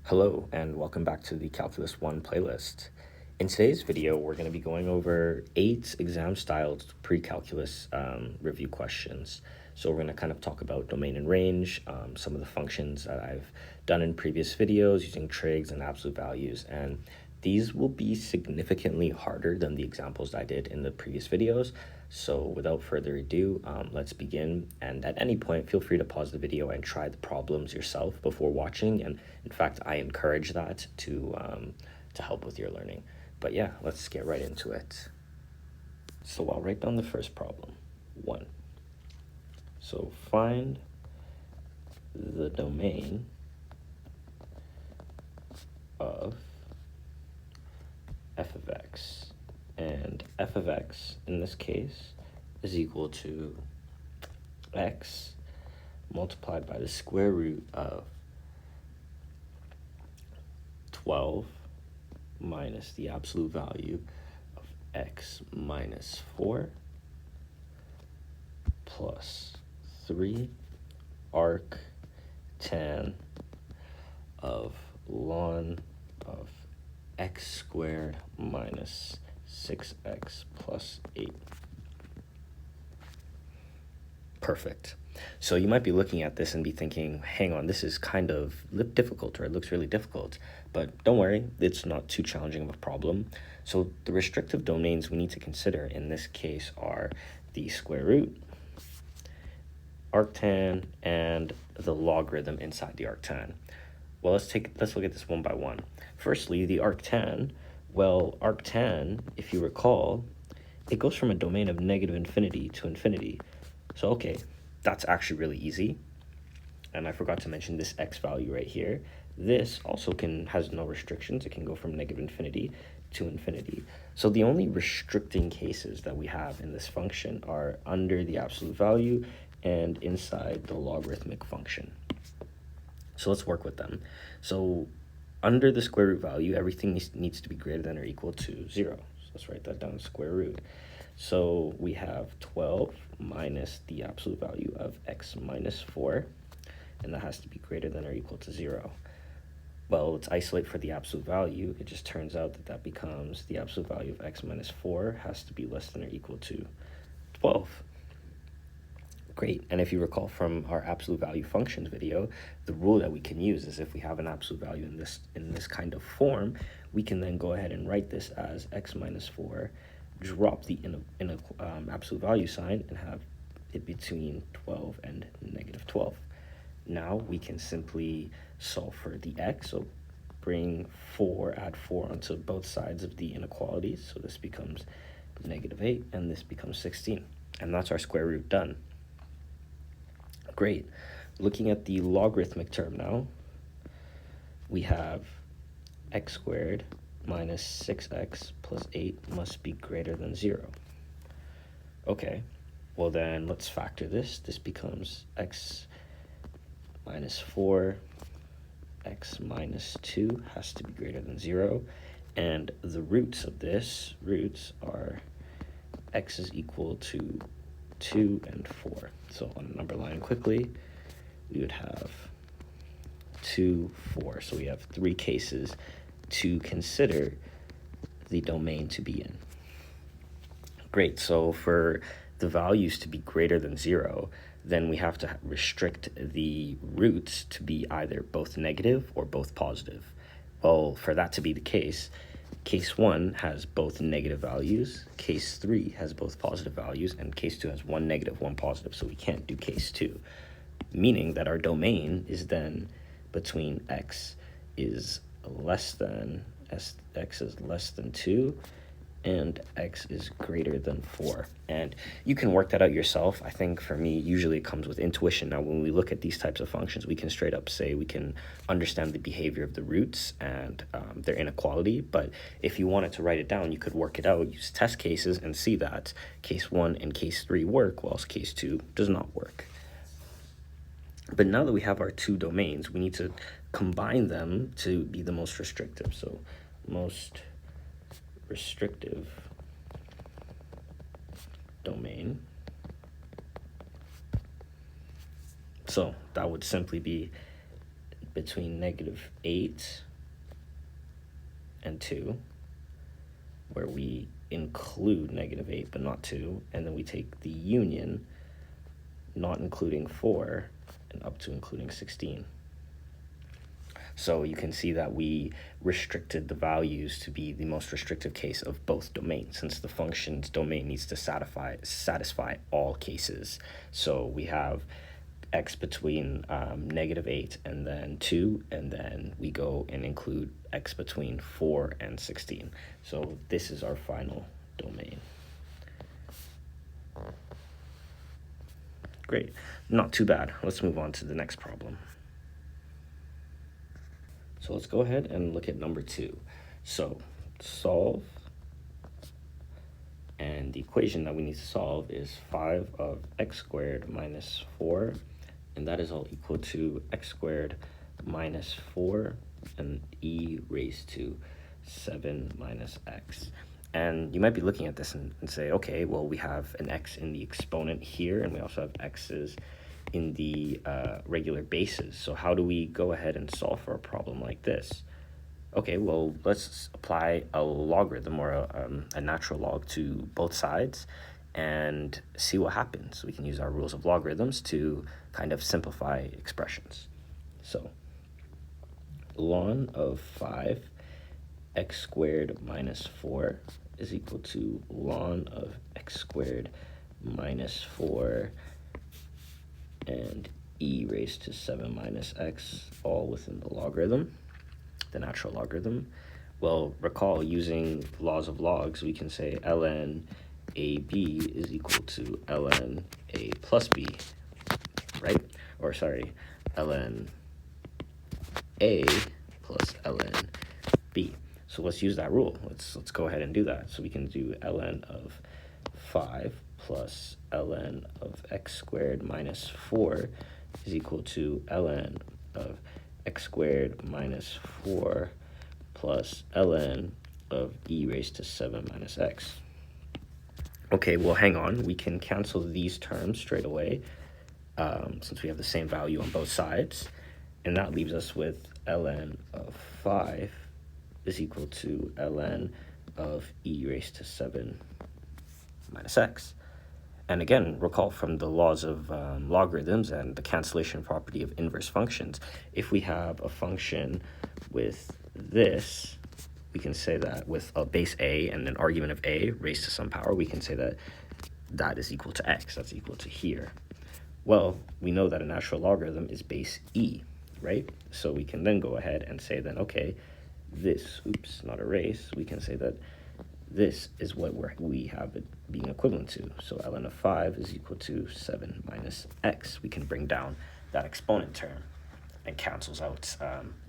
Hello and welcome back to the Calculus 1 playlist. In today's video, we're going to be going over 8 exam-styled pre-calculus review questions. So we're going to kind of talk about domain and range, some of the functions that I've done in previous videos using trigs and absolute values, and these will be significantly harder than the examples I did in the previous videos. So without further ado, let's begin. And at any point, feel free to pause the video and try the problems yourself before watching. And in fact, I encourage that to help with your learning. But yeah, let's get right into it. So I'll write down the first problem, 1. So find the domain of f of x, and f of x in this case is equal to x multiplied by the square root of 12 minus the absolute value of x minus 4 plus 3 arc tan of ln of x squared minus 6x plus 8. Perfect. So you might be looking at this and be thinking, hang on, this is kind of difficult, or it looks really difficult. But don't worry, it's not too challenging of a problem. So the restrictive domains we need to consider in this case are the square root, arctan, and the logarithm inside the arctan. Well, let's look at this one by one. Firstly, the arctan. Well, arctan, if you recall, it goes from a domain of negative infinity to infinity. So, okay, that's actually really easy. And I forgot to mention this x value right here. This also has no restrictions. It can go from negative infinity to infinity. So the only restricting cases that we have in this function are under the absolute value and inside the logarithmic function. So let's work with them. So under the square root value, everything needs to be greater than or equal to 0. So let's write that down, square root. So we have 12 minus the absolute value of x minus 4, and that has to be greater than or equal to 0. Well, let's isolate for the absolute value. It just turns out that becomes the absolute value of x minus 4 has to be less than or equal to 12. Great. And if you recall from our absolute value functions video, the rule that we can use is if we have an absolute value in this kind of form, we can then go ahead and write this as x minus 4, drop the absolute value sign, and have it between 12 and negative 12. Now we can simply solve for the x, so add 4 onto both sides of the inequalities. So this becomes negative 8, and this becomes 16. And that's our square root done. Great. Looking at the logarithmic term now, we have x squared minus 6x plus 8 must be greater than 0. Okay, well then let's factor this. This becomes x minus 4, x minus 2 has to be greater than 0. And the roots of this, are x is equal to 2 and 4. So on a number line quickly, we would have 2, 4. So we have 3 cases to consider the domain to be in. Great. So for the values to be greater than 0, then we have to restrict the roots to be either both negative or both positive. Well, for that to be the case 1 has both negative values, case 3 has both positive values, and case 2 has 1 negative, 1 positive, so we can't do case 2, meaning that our domain is then between x is less than 2 and x is greater than 4. And you can work that out yourself. I think for me, usually it comes with intuition. Now, when we look at these types of functions, we can straight up say we can understand the behavior of the roots and their inequality. But if you wanted to write it down, you could work it out, use test cases, and see that case 1 and case 3 work, whilst case 2 does not work. But now that we have our 2 domains, we need to combine them to be the most restrictive. So most restrictive domain. So that would simply be between -8 and 2, where we include -8 but not 2, and then we take the union, not including 4, and up to including 16. So you can see that we restricted the values to be the most restrictive case of both domains, since the function's domain needs to satisfy all cases. So we have x between -8 and then 2, and then we go and include x between 4 and 16. So this is our final domain. Great, not too bad. Let's move on to the next problem. So let's go ahead and look at number 2. So solve, and the equation that we need to solve is 5 of x squared minus 4, and that is all equal to x squared minus 4 and e raised to 7 minus x. And you might be looking at this and say, okay, well, we have an x in the exponent here, and we also have x's in the regular bases. So how do we go ahead and solve for a problem like this? Okay, well, let's apply a logarithm or a natural log to both sides and see what happens. We can use our rules of logarithms to kind of simplify expressions. So ln of 5 x squared minus 4 is equal to ln of x squared minus 4 and e raised to 7 minus x, all within the logarithm, the natural logarithm. Well, recall, using laws of logs, we can say ln AB is equal to ln A plus B, right? Or sorry, ln A plus ln B. So let's use that rule. Let's go ahead and do that. So we can do ln of 5 plus ln of x squared minus 4 is equal to ln of x squared minus 4 plus ln of e raised to 7 minus x. Okay, well, hang on. We can cancel these terms straight away since we have the same value on both sides. And that leaves us with ln of 5 is equal to ln of e raised to 7 minus x. And again, recall from the laws of logarithms and the cancellation property of inverse functions, if we have a function with this, we can say that with a base a and an argument of a raised to some power, we can say that that is equal to x, that's equal to here. Well, we know that a natural logarithm is base e, right? So we can then go ahead and say then, okay, this, oops, not erase, we can say that this is what we have it being equivalent to. So ln of 5 is equal to 7 minus x. We can bring down that exponent term and cancels out,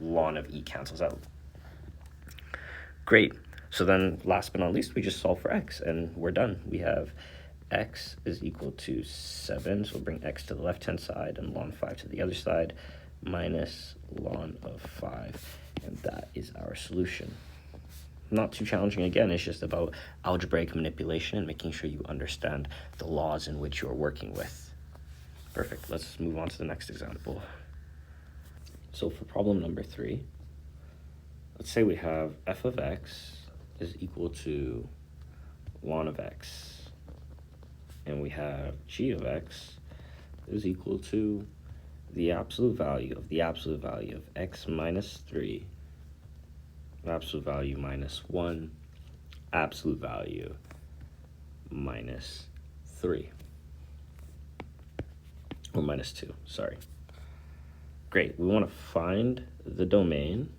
ln of e cancels out. Great. So then last but not least, we just solve for x and we're done. We have x is equal to 7, so we'll bring x to the left-hand side and ln 5 to the other side, minus ln of 5, and that is our solution. Not too challenging. Again, it's just about algebraic manipulation and making sure you understand the laws in which you're working with. Perfect. Let's move on to the next example. So for problem number 3, let's say we have f of x is equal to ln of x, and we have g of x is equal to the absolute value of x minus 3, absolute value minus 1, absolute value minus 3, or minus 2, sorry. Great, we want to find the domain,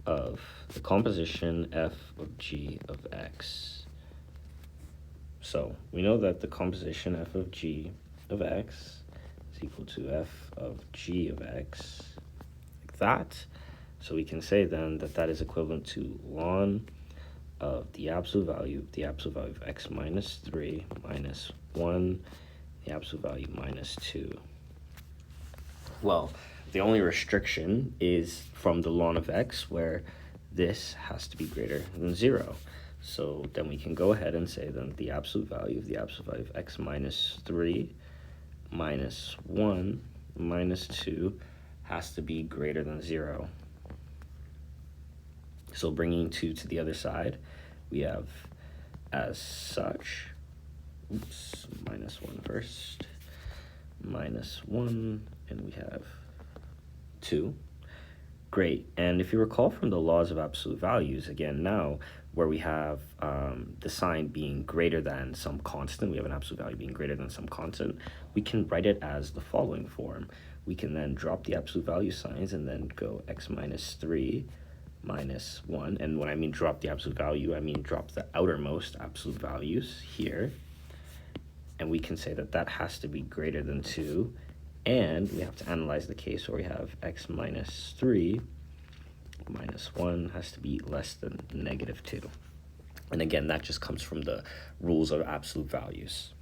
of the composition f of g of x. So we know that the composition f of g of x is equal to f of g of x, like that. So we can say then that that is equivalent to ln of the absolute value of x minus 3 minus 1, the absolute value minus 2. Well, the only restriction is from the ln of x, where this has to be greater than 0. So then we can go ahead and say then the absolute value of x minus 3 minus 1 minus 2 has to be greater than 0. So bringing 2 to the other side, we have as such, minus 1 first, minus 1, and we have 2. Great. And if you recall from the laws of absolute values, again, now where we have the sign being greater than some constant, we have an absolute value being greater than some constant, we can write it as the following form. We can then drop the absolute value signs and then go x minus 3 minus 1. And when I mean drop the absolute value, I mean drop the outermost absolute values here. And we can say that that has to be greater than 2. And we have to analyze the case where we have x minus 3 minus 1 has to be less than negative 2. And again, that just comes from the rules of absolute values.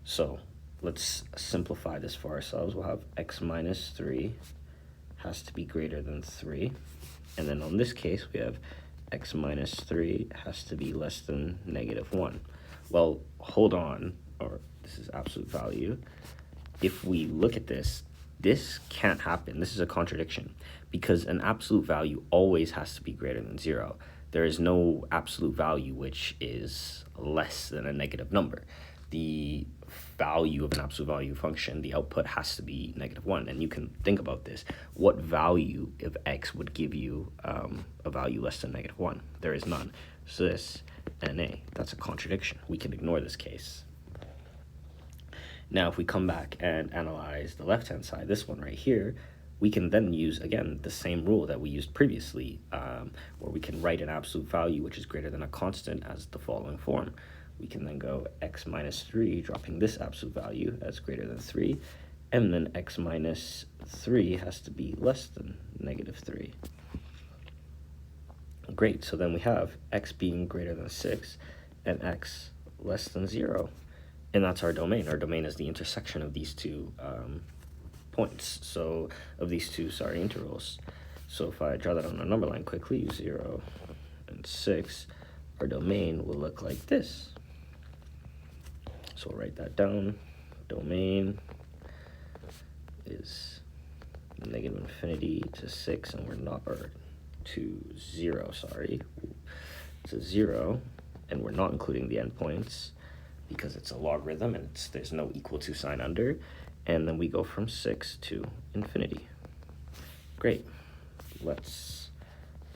So let's simplify this for ourselves. We'll have x minus 3 has to be greater than 3. And then on this case, we have x minus 3 has to be less than negative 1. Well, hold on, or this is absolute value. If we look at this, this can't happen. This is a contradiction because an absolute value always has to be greater than 0. There is no absolute value which is less than a negative number. The value of an absolute value function, the output has to be negative 1. And you can think about this. What value of x would give you a value less than negative 1? There is none. So this and a, that's a contradiction. We can ignore this case. Now, if we come back and analyze the left-hand side, this one right here, we can then use, again, the same rule that we used previously, where we can write an absolute value which is greater than a constant as the following form. We can then go x minus 3, dropping this absolute value as greater than 3, and then x minus 3 has to be less than negative 3. Great, so then we have x being greater than 6 and x less than 0. And that's our domain. Our domain is the intersection of these two points. So of these two, intervals. So if I draw that on a number line quickly, 0 and 6, our domain will look like this. So we'll write that down. Domain is negative infinity to 6, and we're not, or to 0, to 0, and we're not including the endpoints, because it's a logarithm and there's no equal to sign under, and then we go from 6 to infinity. Great, let's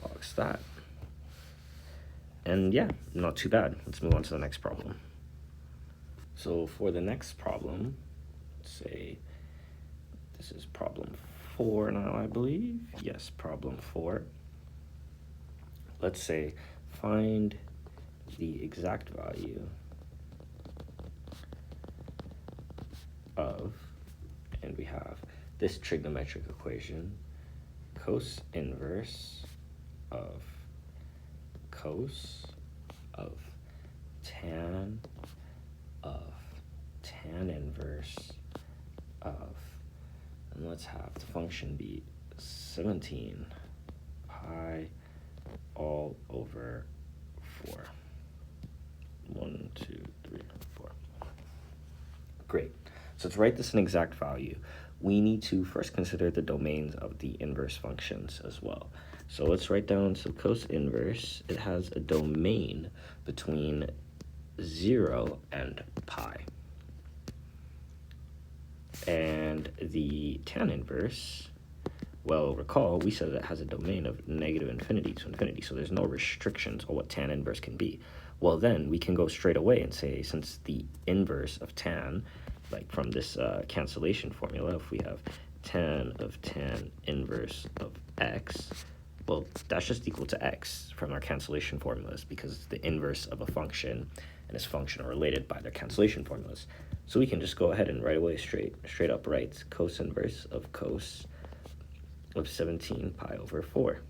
box that. And yeah, not too bad. Let's move on to the next problem. So for the next problem, say this is problem 4 now, I believe. Yes, problem 4. Let's say find the exact value of, and we have this trigonometric equation, cos inverse of cos of tan inverse of, and let's have the function be 17 pi all over 4. 1, 2, 3, 4. Great. So to write this in exact value, we need to first consider the domains of the inverse functions as well. So let's write down, so cos inverse, it has a domain between 0 and pi. And the tan inverse, well, recall, we said it has a domain of negative infinity to infinity, so there's no restrictions on what tan inverse can be. Well, then we can go straight away and say, since the inverse of tan, like from this cancellation formula, if we have tan of tan inverse of x, well, that's just equal to x from our cancellation formulas, because the inverse of a function and its function are related by their cancellation formulas. So we can just go ahead and right away straight up write cos inverse of cos of 17 pi over 4.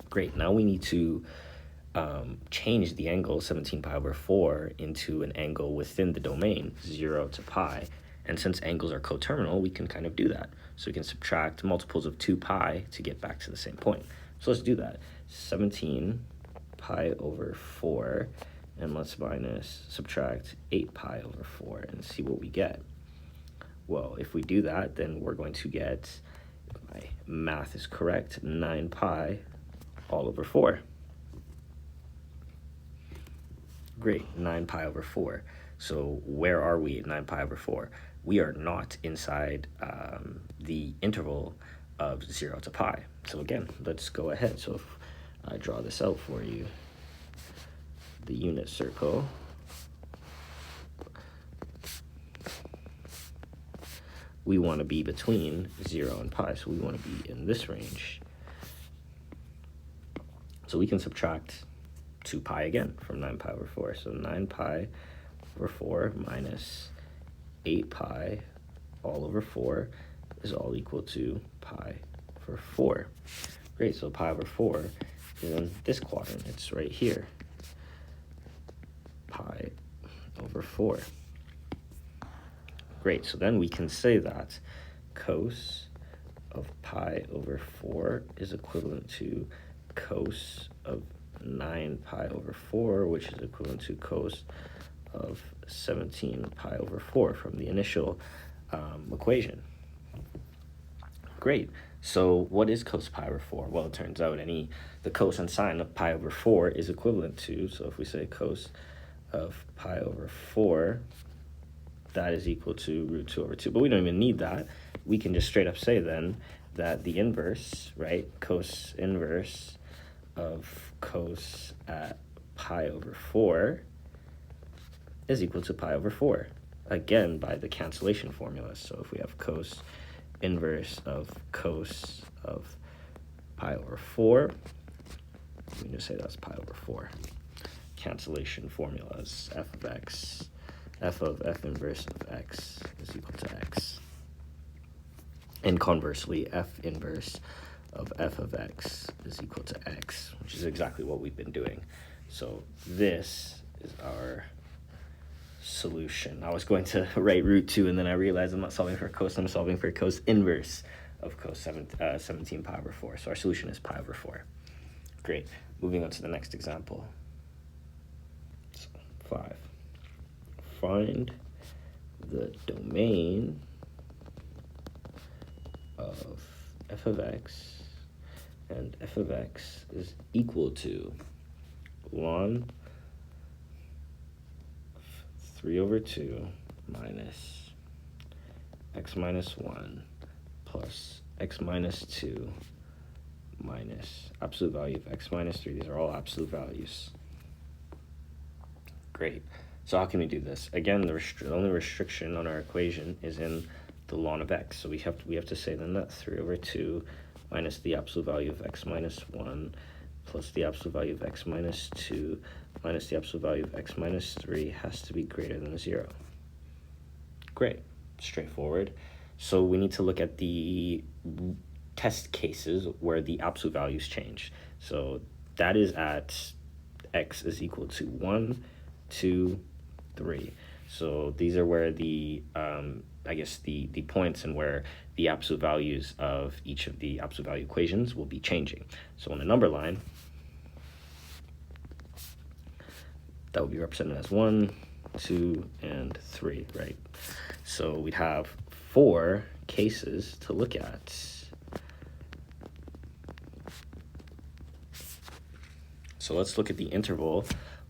Great, now we need to change the angle 17 pi over 4 into an angle within the domain, 0 to pi. And since angles are coterminal, we can kind of do that. So we can subtract multiples of 2 pi to get back to the same point. So let's do that. 17 pi over 4, and let's subtract 8 pi over 4 and see what we get. Well, if we do that, then we're going to get, if my math is correct, 9 pi all over 4. Great, 9 pi over 4. So where are we at 9 pi over 4? We are not inside the interval of 0 to pi. So again, let's go ahead. So if I draw this out for you, the unit circle, we want to be between 0 and pi, so we want to be in this range. So we can subtract 2 pi again from 9 pi over 4. So 9 pi over 4 minus 8 pi all over 4 is all equal to pi over 4. Great, so pi over 4 is in this quadrant. It's right here. Pi over 4. Great, so then we can say that cos of pi over 4 is equivalent to cos of 9 pi over 4, which is equivalent to cos of 17 pi over 4 from the initial equation. Great. So what is cos pi over 4? Well, it turns out the cos and sine of pi over 4 is equivalent to, so if we say cos of pi over 4, that is equal to root 2 over 2. But we don't even need that. We can just straight up say then that the inverse, right, cos inverse of cos at pi over 4 is equal to pi over 4, again by the cancellation formula. So if we have cos inverse of cos of pi over 4, we can just say that's pi over 4. Cancellation formulas, f of x, f of f inverse of x is equal to x. And conversely, f inverse of f of x is equal to x, which is exactly what we've been doing. So this is our solution. I was going to write root 2, and then I realized I'm not solving for cos, I'm solving for cos inverse of cos 17 pi over 4. So our solution is pi over 4. Great. Moving on to the next example. So 5. Find the domain of f of x, and f of x is equal to ln 3 over 2 minus x minus 1 plus x minus 2 minus absolute value of x minus 3. These are all absolute values. Great. So how can we do this? Again, the only restriction on our equation is in the ln of x. So we have to say then that 3 over 2 minus the absolute value of x minus 1 plus the absolute value of x minus 2 minus the absolute value of x minus 3 has to be greater than 0. Great. Straightforward. So we need to look at the test cases where the absolute values change. So that is at x is equal to 1, 2, 3. So these are where the the points and where the absolute values of each of the absolute value equations will be changing. So on the number line, that would be represented as 1, 2, and 3, right? So we'd have 4 cases to look at. So let's look at the interval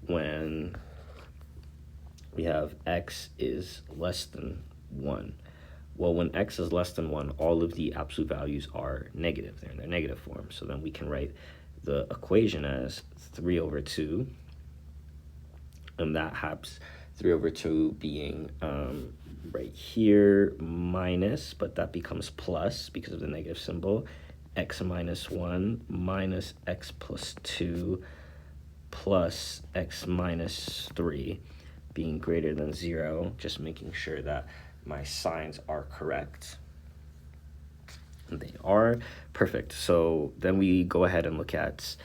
when we have x is less than 1. Well, when x is less than 1, all of the absolute values are negative. They're in their negative form. So then we can write the equation as 3 over 2. And that has 3 over 2 being right here minus, but that becomes plus because of the negative symbol, x minus 1 minus x plus 2 plus x minus 3 being greater than 0, just making sure that my signs are correct. And they are perfect. So then we go ahead and look at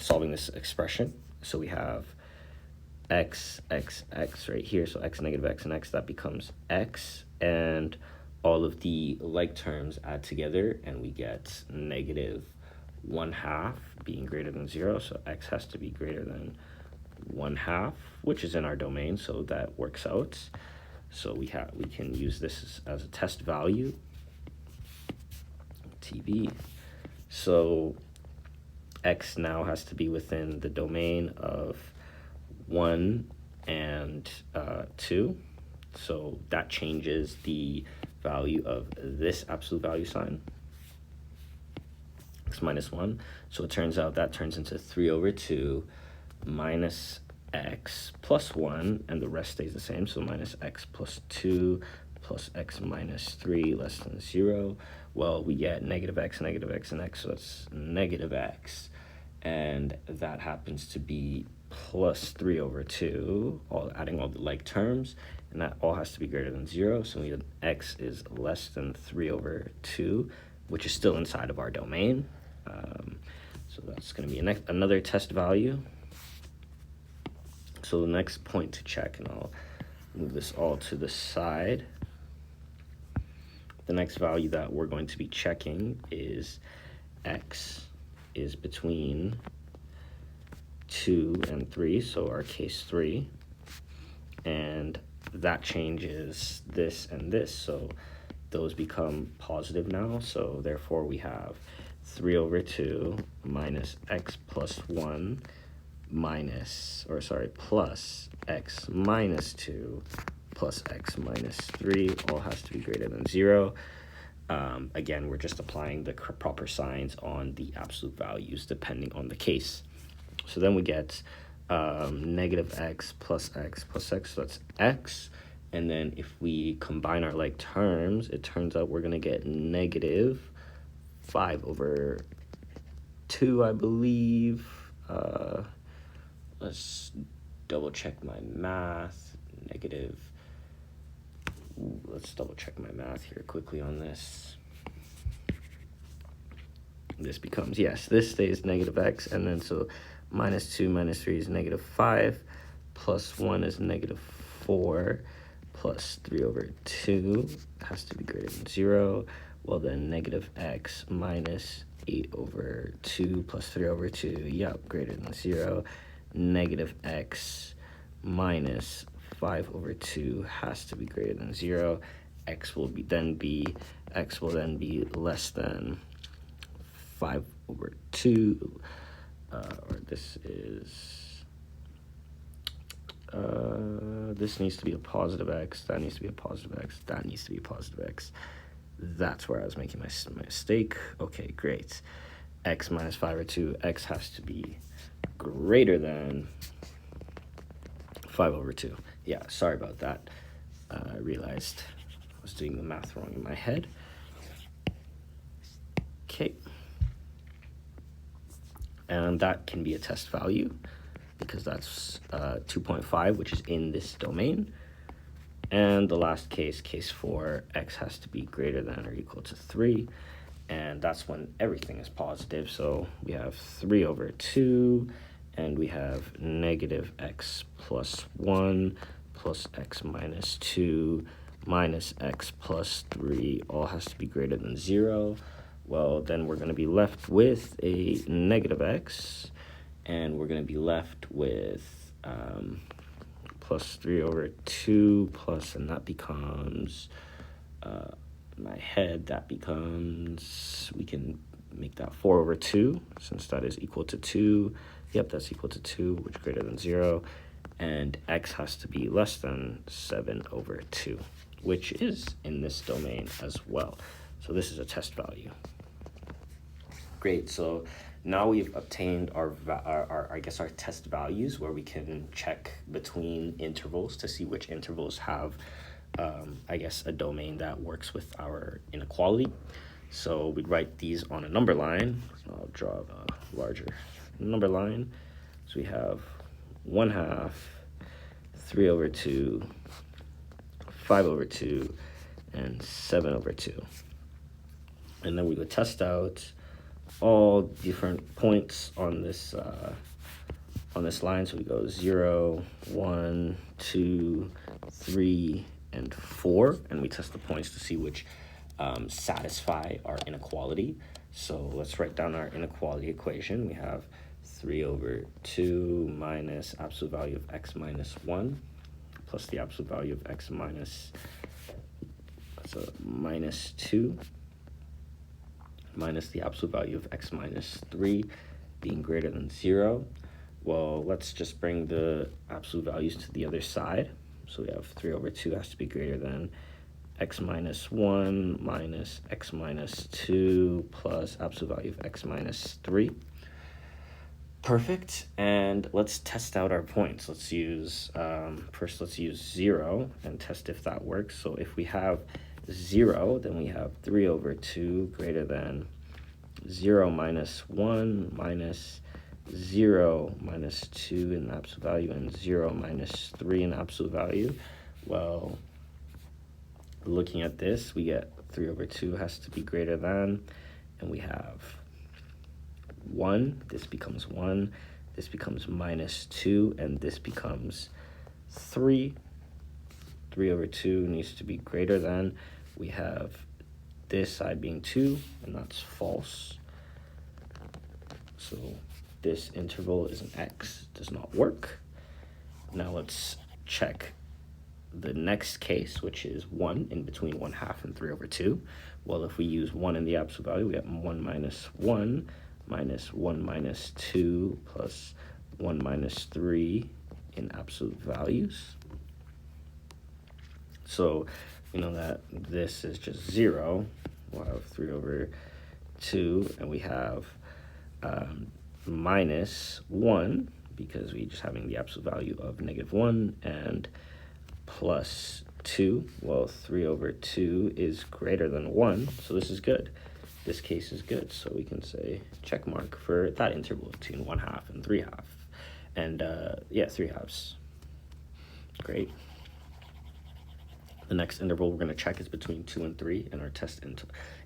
solving this expression. So we have x right here, so x negative x and x, that becomes x, and all of the like terms add together and we get negative 1/2 being greater than 0. So x has to be greater than 1/2, which is in our domain, so that works out. So we can use this as a test value, TB. So x now has to be within the domain of 1 and 2. So that changes the value of this absolute value sign, x minus 1. So it turns out that turns into 3 over 2 minus x plus 1, and the rest stays the same. So minus x plus 2 plus x minus 3 less than 0. Well, we get negative x, and x, so that's negative x. And that happens to be plus 3 over 2, adding all the like terms, and that all has to be greater than 0. So we have x is less than 3 over 2, which is still inside of our domain. So that's going to be another test value. So the next point to check, and I'll move this all to the side. The next value that we're going to be checking is x is between 2 and 3, so our case 3, and that changes this and this, so those become positive now. So therefore we have 3 over 2 minus x plus 1 plus x minus 2 plus x minus 3 all has to be greater than 0. Again, we're just applying the proper signs on the absolute values depending on the case. So then we get negative x plus x plus x, so that's x. And then if we combine our like terms, it turns out we're going to get negative 5 over 2, I believe. Let's double check my math. Let's double check my math here quickly on this. This becomes, yes, this stays negative x, and then so minus 2 minus 3 is negative 5, plus 1 is negative 4, plus 3 over 2 has to be greater than 0. Well, then negative x minus 8 over 2 plus 3 over 2, yep, greater than 0. Negative x minus 5 over 2 has to be greater than 0. X will then be less than 5 over 2, or this is, this needs to be a positive x, that needs to be a positive x, that needs to be a positive x. That's where I was making my mistake. Okay, great. X minus 5 over 2, x has to be greater than 5 over 2. Yeah, sorry about that. I realized I was doing the math wrong in my head. Okay. And that can be a test value because that's 2.5, which is in this domain. And the last case, case 4, x has to be greater than or equal to 3. And that's when everything is positive. So we have 3 over 2, and we have negative x plus 1 plus x minus 2 minus x plus 3 all has to be greater than 0. Well, then we're going to be left with a negative x, and we're going to be left with plus 3 over 2 plus, and that becomes, we can make that 4 over 2, since that is equal to 2. Yep, that's equal to 2, which is greater than 0. And x has to be less than 7 over 2, which is in this domain as well. So this is a test value. Great, so now we've obtained our test values, where we can check between intervals to see which intervals have a domain that works with our inequality. So we'd write these on a number line. I'll draw a larger number line. So we have 1/2, 3 over 2, 5 over 2, and 7 over 2. And then we would test out all different points on this line. So we go 0, 1, 2, 3, and 4, and we test the points to see which satisfy our inequality. So let's write down our inequality equation. We have 3 over 2 minus absolute value of x minus 1 plus the absolute value of x minus, so minus 2 minus the absolute value of x minus 3 being greater than 0. Well, let's just bring the absolute values to the other side. So we have 3 over 2 has to be greater than x minus 1 minus x minus 2 plus absolute value of x minus 3. Perfect. And let's test out our points. Let's use, first let's use 0 and test if that works. So if we have 0, then we have 3 over 2 greater than 0 minus 1 minus 0 minus 2 in absolute value and 0 minus 3 in absolute value. Well, looking at this, we get 3 over 2 has to be greater than, and we have 1. This becomes 1. This becomes minus 2, and this becomes 3. 3 over 2 needs to be greater than. We have this side being 2, and that's false. So this interval is an x, does not work. Now let's check the next case, which is 1 in between 1/2 and 3 over 2. Well, if we use 1 in the absolute value, we get 1 minus 1 minus 1 minus 2 plus 1 minus 3 in absolute values. So we know that this is just 0. We'll have 3 over 2, and we have minus 1, because we're just having the absolute value of -1, and plus 2. Well, 3 over 2 is greater than 1, so this is good. This case is good, so we can say check mark for that interval between 1/2 and 3/2. And yeah, 3/2. Great. The next interval we're going to check is between 2 and 3, and our test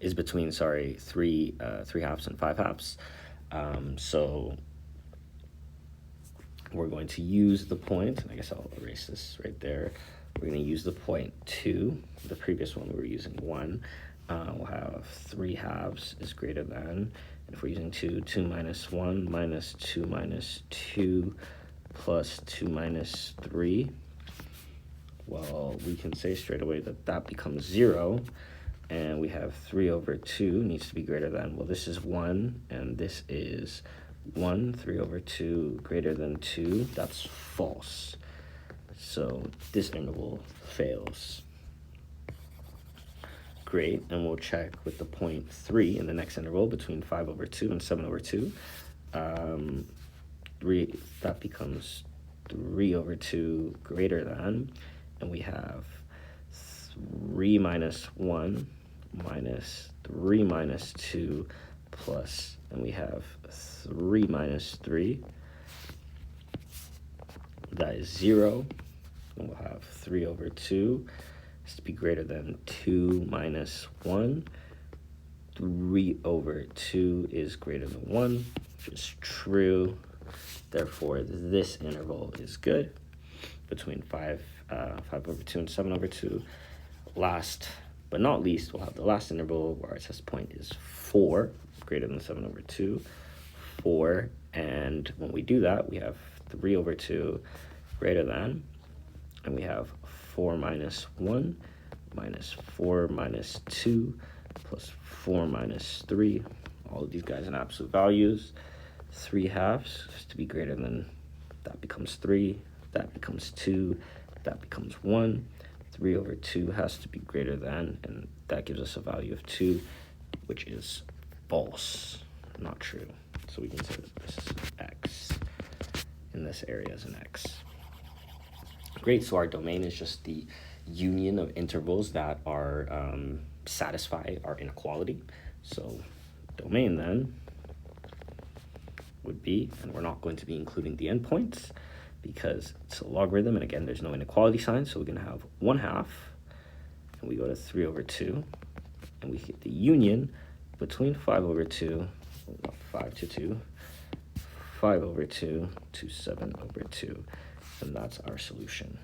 is between, 3/2 and 5/2. So we're going to use the point, and I guess I'll erase this right there. We're going to use the point 2. The previous one we were using 1. We'll have 3/2 is greater than, and if we're using 2, 2 minus 1 minus 2 minus 2 plus 2 minus 3. Well, we can say straight away that that becomes 0, and we have 3 over 2 needs to be greater than, well, this is 1, and this is 1. 3 over 2 greater than 2, that's false. So this interval fails. Great, and we'll check with the point 3 in the next interval between 5 over 2 and 7 over 2. 3, that becomes 3 over 2 greater than, and we have 3 minus 1 minus 3 minus 2 plus, and we have 3 minus 3. That is 0, and we'll have 3 over 2 has to be greater than 2 minus 1. 3 over 2 is greater than 1, which is true. Therefore, this interval is good between 5 over 2 and 7 over 2. Last but not least, we'll have the last interval where our test point is 4, greater than 7 over 2, 4. And when we do that, we have 3 over 2 greater than, and we have 4 minus 1 minus 4 minus 2 plus 4 minus 3. All of these guys in absolute values. 3/2 has to be greater than, that becomes 3, that becomes 2, that becomes 1. 3 over 2 has to be greater than, and that gives us a value of 2, which is false, not true. So we can say that this is x, and this area is an x. Great, so our domain is just the union of intervals that are satisfy our inequality. So domain then would be, and we're not going to be including the endpoints because it's a logarithm, and again, there's no inequality sign, so we're going to have 1/2, and we go to 3 over 2, and we get the union between 5 over 2, 5 to 2, 5 over 2 to 7 over 2, and that's our solution.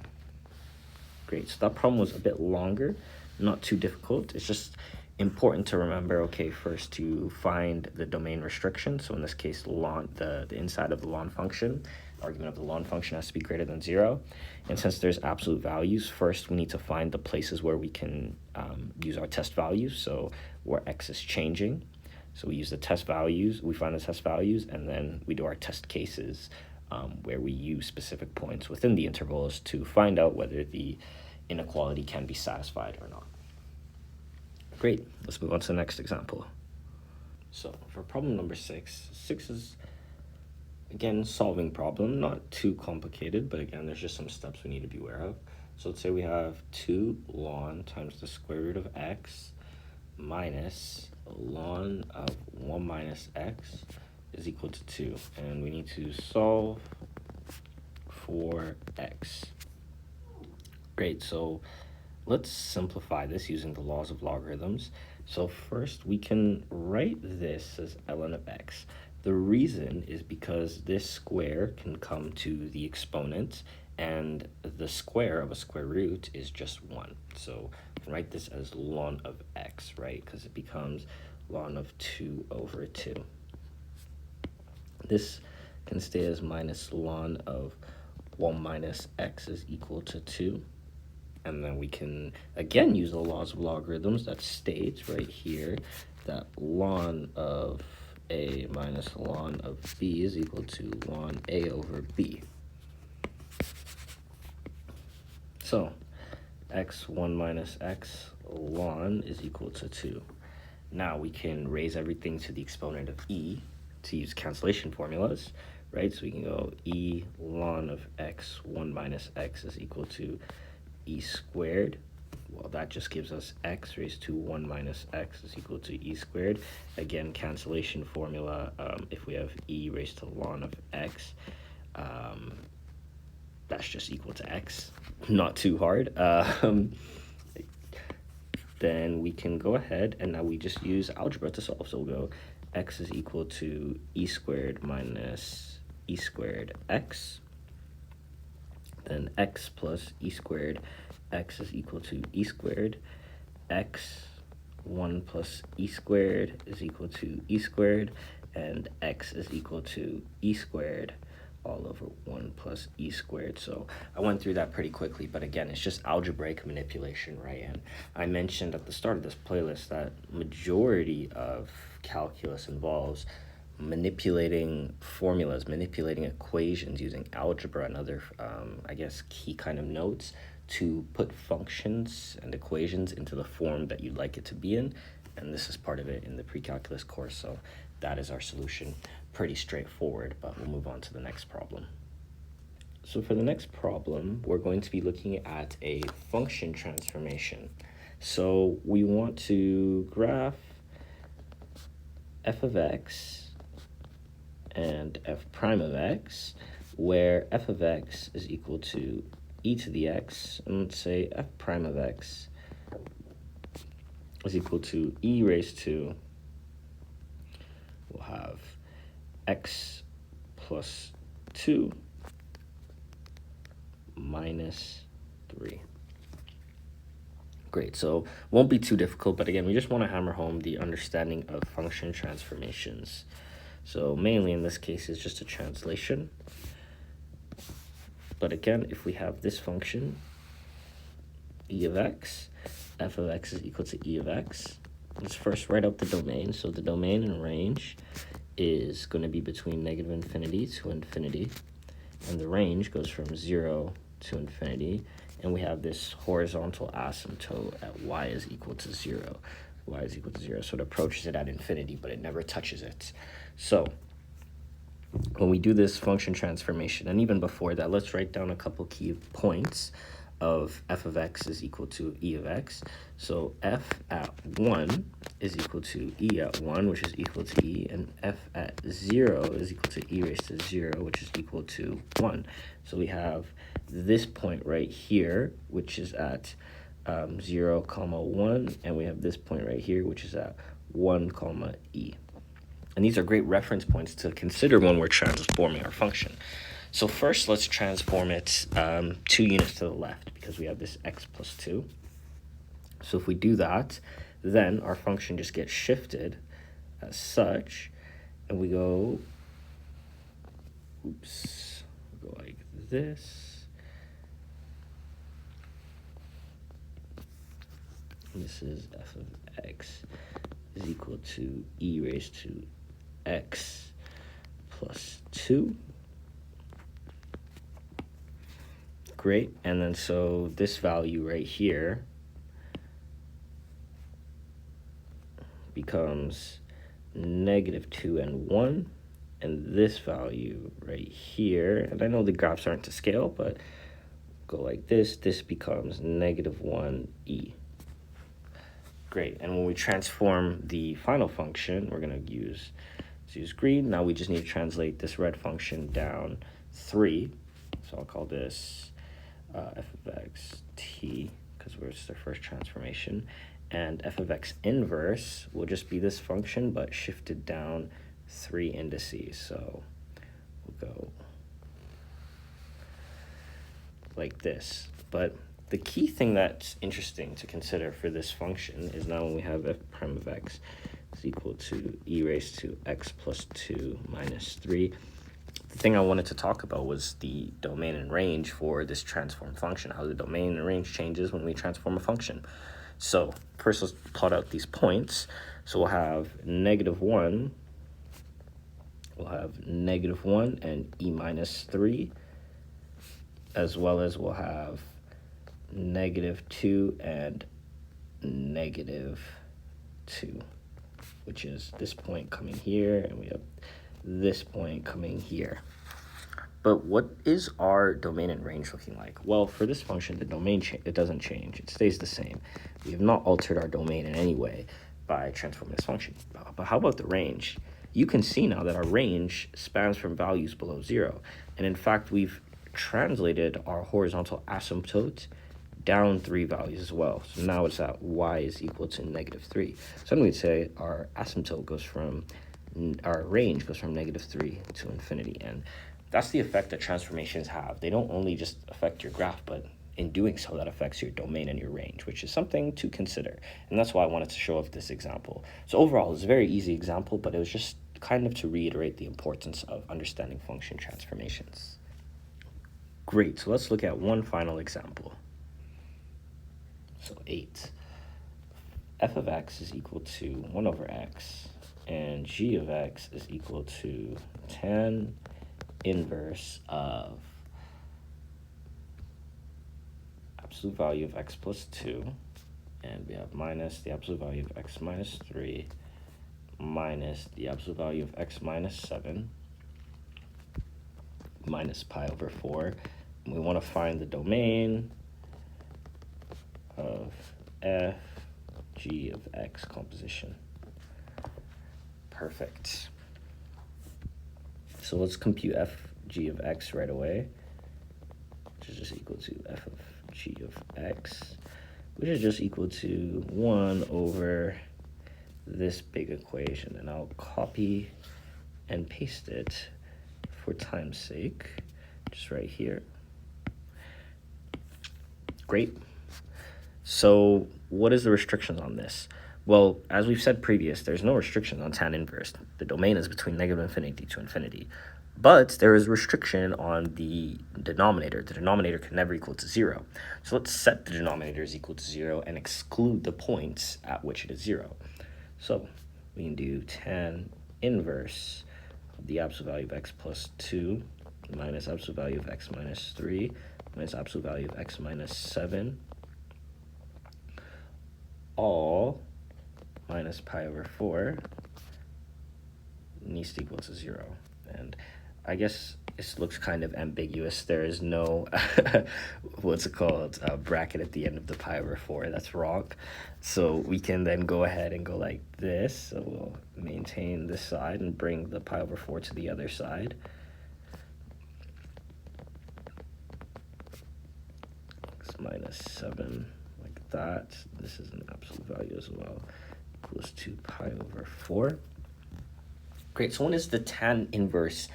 Great, so that problem was a bit longer, not too difficult. It's just important to remember, okay, first to find the domain restriction. So in this case, the inside of the ln function, argument of the ln function has to be greater than 0. And since there's absolute values, first we need to find the places where we can use our test values, so where x is changing. So we use the test values, we find the test values, and then we do our test cases where we use specific points within the intervals to find out whether the inequality can be satisfied or not. Great, let's move on to the next example. So for problem number 6, 6 is, again, solving problem, not too complicated, but again, there's just some steps we need to be aware of. So let's say we have 2 ln times the square root of x minus ln of 1 minus x is equal to 2. And we need to solve for x. Great, so let's simplify this using the laws of logarithms. So first we can write this as ln of x. The reason is because this square can come to the exponent, and the square of a square root is just 1. So we can write this as ln of x, right? Because it becomes ln of 2 over 2. This can stay as minus ln of 1 minus x is equal to 2. And then we can, again, use the laws of logarithms that states right here that ln of a minus ln of b is equal to ln a over b. So x1 minus x ln is equal to 2. Now we can raise everything to the exponent of e to use cancellation formulas, right? So we can go e ln of x1 minus x is equal to e squared. Well, that just gives us x raised to 1 minus x is equal to e squared. Again, cancellation formula, if we have e raised to ln of x, that's just equal to x. Not too hard. Then we can go ahead and now we just use algebra to solve. So we'll go x is equal to e squared minus e squared x. Then x plus e squared x is equal to e squared. x1 plus e squared is equal to e squared. And x is equal to e squared all over 1 plus e squared. So I went through that pretty quickly, but again, it's just algebraic manipulation, right? And I mentioned at the start of this playlist that majority of calculus involves manipulating formulas, manipulating equations using algebra and other, I guess, key kind of notes to put functions and equations into the form that you'd like it to be in. And this is part of it in the pre-calculus course. So that is our solution. Pretty straightforward, but we'll move on to the next problem. So for the next problem, we're going to be looking at a function transformation. So we want to graph f of x and f prime of x, where f of x is equal to e to the x, and let's say f prime of x is equal to e raised to, we'll have x plus 2 minus 3. Great, so won't be too difficult, but again, we just want to hammer home the understanding of function transformations. So mainly in this case is just a translation. But again, if we have this function, e of x, f of x is equal to e of x. Let's first write out the domain. So the domain and range is going to be between negative infinity to infinity. And the range goes from 0 to infinity. And we have this horizontal asymptote at y is equal to 0. Y is equal to 0. So it approaches it at infinity, but it never touches it. So when we do this function transformation, and even before that, let's write down a couple key points of f of x is equal to e of x. So f at 1 is equal to e at 1, which is equal to e, and f at 0 is equal to e raised to 0, which is equal to 1. So we have this point right here, which is at 0, comma 1, and we have this point right here, which is at 1, comma e. And these are great reference points to consider when we're transforming our function. So first, let's transform it 2 units to the left, because we have this x plus 2. So if we do that, then our function just gets shifted as such, and we go go like this. This is f of x is equal to e raised to x plus 2. Great. And then so this value right here becomes -2 and 1. And this value right here, and I know the graphs aren't to scale, but go like this. This becomes -1e. Great. And when we transform the final function, we're going to use green. Now we just need to translate this red function down 3. So I'll call this f of x t, because it's their first transformation. And f of x inverse will just be this function, but shifted down 3 indices. So we'll go like this. But the key thing that's interesting to consider for this function is now when we have f prime of x is equal to e raised to x plus 2 minus 3. The thing I wanted to talk about was the domain and range for this transform function, how the domain and range changes when we transform a function. So first let's plot out these points. So we'll have -1, we'll have -1 and e minus 3, as well as we'll have -2 and -2, which is this point coming here, and we have this point coming here. But what is our domain and range looking like? Well, for this function, the domain it doesn't change. It stays the same. We have not altered our domain in any way by transforming this function. But how about the range? You can see now that our range spans from values below 0. And in fact, we've translated our horizontal asymptote down 3 values as well. So now it's at y is equal to -3. So then we'd say our asymptote goes from, our range goes from -3 to infinity. And that's the effect that transformations have. They don't only just affect your graph, but in doing so, that affects your domain and your range, which is something to consider. And that's why I wanted to show off this example. So overall, it's a very easy example, but it was just kind of to reiterate the importance of understanding function transformations. Great, so let's look at one final example. So 8. F of x is equal to 1 over x, and g of x is equal to tan inverse of absolute value of x plus 2, and we have minus the absolute value of x minus 3 minus the absolute value of x minus 7 minus pi over 4. And we want to find the domain of f g of x composition. Perfect. So let's compute f g of x right away, which is just equal to f of g of x, which is just equal to 1 over this big equation. And I'll copy and paste it for time's sake, just right here. Great. So what is the restrictions on this? Well, as we've said previous, there's no restriction on tan inverse. The domain is between -infinity to infinity. But there is restriction on the denominator. The denominator can never equal to 0. So let's set the denominator is equal to 0 and exclude the points at which it is 0. So we can do tan inverse of the absolute value of x plus 2 minus absolute value of x minus 3 minus absolute value of x minus 7 all minus pi over 4 needs to equal to 0. And I guess this looks kind of ambiguous. There is no, what's it called, bracket at the end of the pi over 4. That's wrong. So we can then go ahead and go like this. So we'll maintain this side and bring the pi over 4 to the other side. X minus 7, like that. This is an absolute value as well, equals to pi over 4. Great, so when is the tan inverse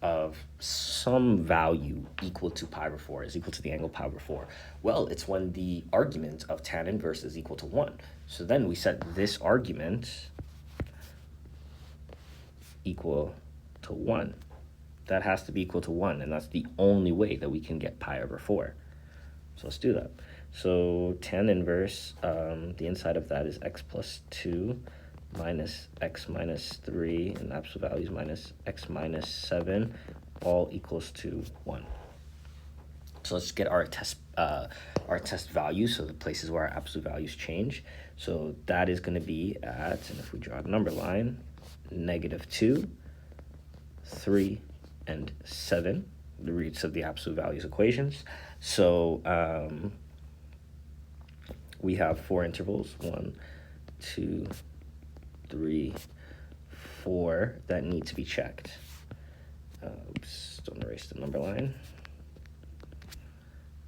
of some value equal to pi over 4 is equal to the angle pi over 4? Well, it's when the argument of tan inverse is equal to 1. So then we set this argument equal to 1. That has to be equal to 1, and that's the only way that we can get pi over 4. So let's do that. So tan inverse, the inside of that is x plus 2 minus x minus 3, and absolute values minus x minus 7, all equals to 1. So let's get our test values, so the places where our absolute values change. So that is going to be at, and if we draw a number line, -2, 3, and 7, the roots of the absolute values equations. So we have 4 intervals, 1, 2, 3, 4, that need to be checked. Oops, don't erase the number line.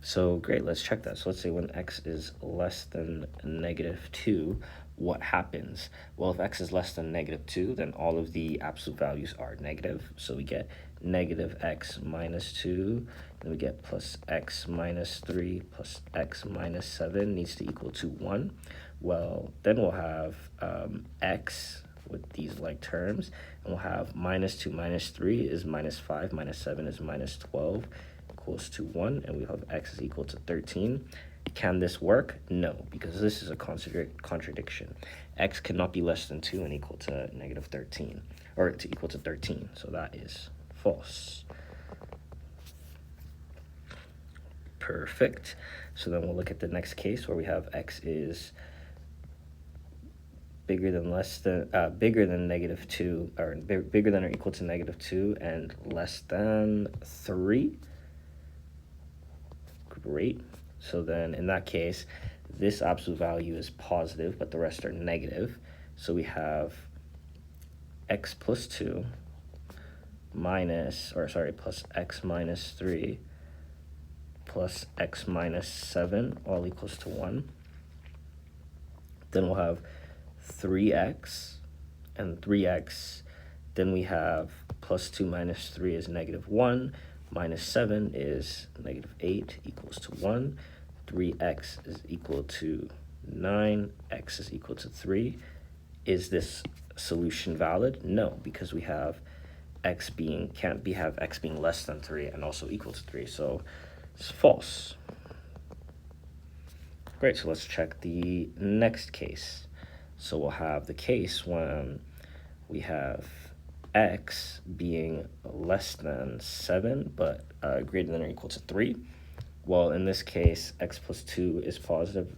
So great, let's check that. So let's say when x is less than -2, what happens? Well, if x is less than -2, then all of the absolute values are negative. So we get -x minus 2, then we get plus x minus 3 plus x minus 7 needs to equal to 1. Well, then we'll have x with these like terms, and we'll have -2 minus 3 is -5, minus 7 is -12, equals to 1, and we have x is equal to 13. Can this work? No, because this is a contradiction. X cannot be less than 2 and equal to -13, or to equal to 13, so that is false. Perfect. So then we'll look at the next case where we have x is bigger than -2, or bigger than or equal to -2 and less than 3. Great. So then in that case, this absolute value is positive, but the rest are negative. So we have x plus 2 plus x minus 3 plus x minus 7 all equals to 1. Then we'll have 3x and 3x. Then we have plus 2 minus 3 is -1. Minus 7 is -8 equals to 1. 3x is equal to 9. X is equal to 3. Is this solution valid? No, because we have x being, have x being less than 3 and also equal to 3. So it's false. Great, so let's check the next case. So we'll have the case when we have x being less than 7 but greater than or equal to 3. Well, in this case, x plus 2 is positive,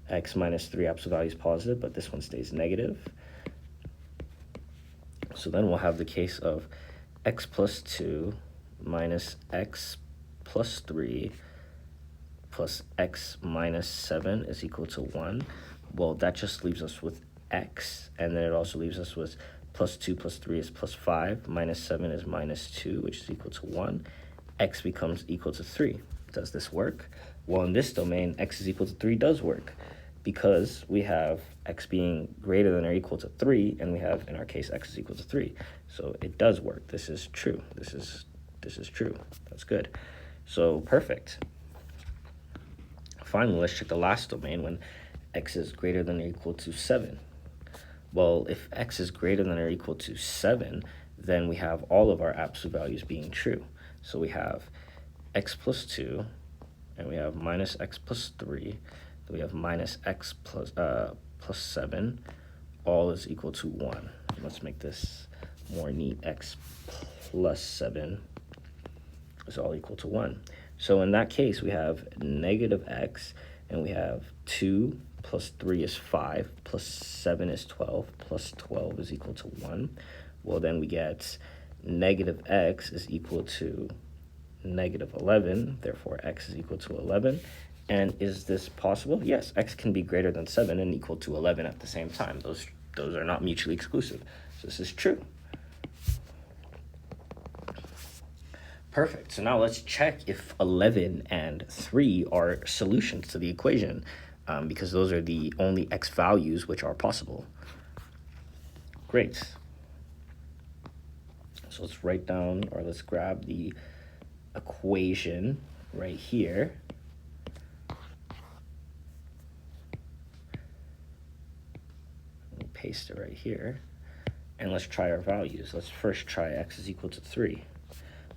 x minus 3 absolute value is positive, but this one stays negative. So then we'll have the case of x plus 2 minus x plus 3 plus x minus 7 is equal to 1. Well, that just leaves us with x, and then it also leaves us with plus 2 plus 3 is plus 5, minus 7 is minus 2, which is equal to 1. X becomes equal to 3. Does this work? Well, in this domain, x is equal to 3 does work, because we have x being greater than or equal to 3, and we have, in our case, x is equal to 3. So it does work. This is true. This is true. That's good. So perfect. Finally, let's check the last domain when x is greater than or equal to 7. Well, if x is greater than or equal to 7, then we have all of our absolute values being true. So we have x plus 2, and we have minus x plus 3, then we have minus x plus 7, all is equal to 1. Let's make this more neat. X plus 7 is all equal to 1. So in that case, we have negative x, and we have 2 plus 3 is 5, plus 7 is 12, plus 12 is equal to 1. Well, then we get negative x is equal to negative 11, therefore x is equal to 11. And is this possible? Yes, x can be greater than 7 and equal to 11 at the same time. Those are not mutually exclusive. So this is true. Perfect. So now let's check if 11 and 3 are solutions to the equation, because those are the only x values which are possible. Great. So let's write down, or let's grab the equation right here. We'll paste it right here. And let's try our values. Let's first try x is equal to 3.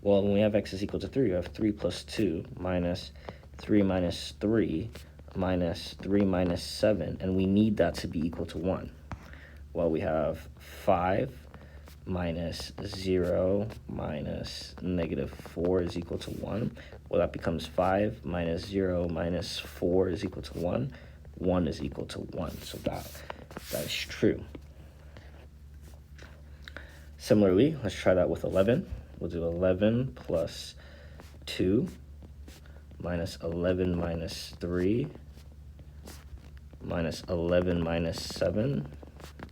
Well, when we have x is equal to 3, you have 3 plus 2 minus 3 minus 3 minus 3 minus 7, and we need that to be equal to 1. Well, we have 5 minus 0 minus negative 4 is equal to 1. Well, that becomes 5 minus 0 minus 4 is equal to 1. 1 is equal to 1, so that is true. Similarly, let's try that with 11. We'll do 11 plus 2 minus 11 minus 3 minus 11 minus 7,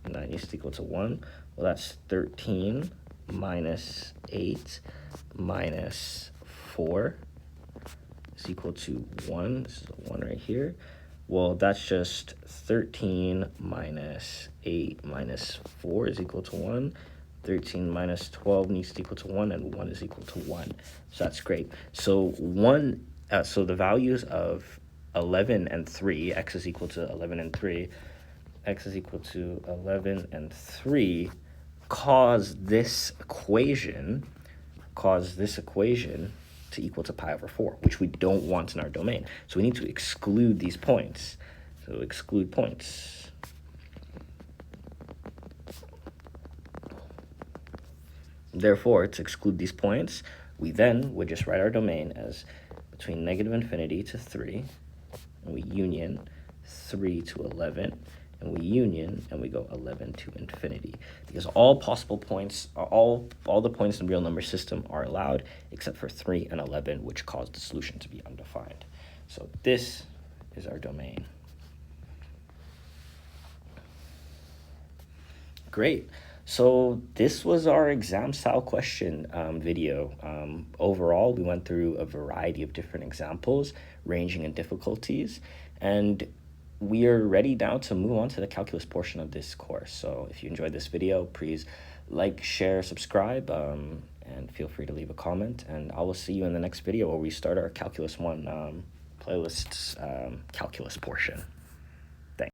and that is equal to 1. Well, that's 13 minus 8 minus 4 is equal to 1. This is a 1 right here. Well, that's just 13 minus 8 minus 4 is equal to 1. 13 minus 12 needs to equal to 1, and 1 is equal to 1. So that's great. So so the values of 11 and 3, x is equal to 11 and 3, x is equal to 11 and 3, cause this equation to equal to pi over 4, which we don't want in our domain. So we need to exclude these points. So exclude points. Therefore, to exclude these points, we then would just write our domain as between negative infinity to 3, and we union 3 to 11, and we union, and we go 11 to infinity. Because all possible points, all the points in the real number system are allowed, except for 3 and 11, which cause the solution to be undefined. So this is our domain. Great. So this was our exam style question video. Overall, we went through a variety of different examples ranging in difficulties, and we are ready now to move on to the calculus portion of this course. So if you enjoyed this video, please like, share, subscribe, and feel free to leave a comment, and I will see you in the next video where we start our Calculus 1 playlist's calculus portion.